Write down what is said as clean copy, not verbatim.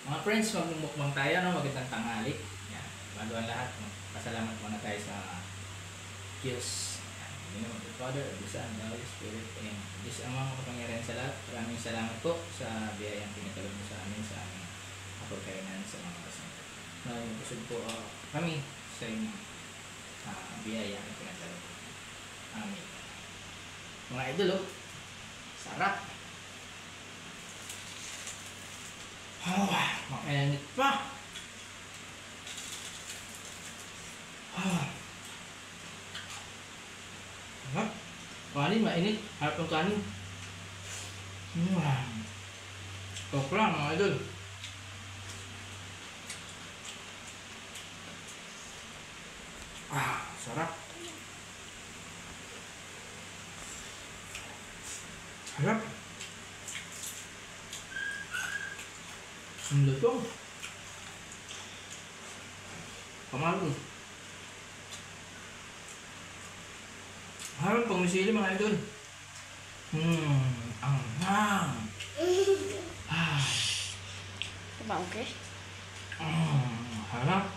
Mga friends, magmumukbang tayo, no? Magandang tanghali. Yan. Bago ang lahat, pasalamat muna tayo sa Diyos. Yan. In the name of the Father, of the Son, and the Holy Spirit. And Diyos ang mga kapangyarihan sa lahat. Maraming salamat po sa biyayang pinatulog mo sa amin, sa aming kapagkainan, sa mga kasama. Maraming kusog po kami sa inyong biyaya na pinatulog. Amen. Mga idol, oh. Sarap. Mainit pa. Sarap. Kanin, mainit. Harap ng kanin. Tok lang, mga idol. Sarap. Sarap. Ang lutong. Pamalo. Harap pang misili, mga idol. Ang hang. Diba okay? Harap.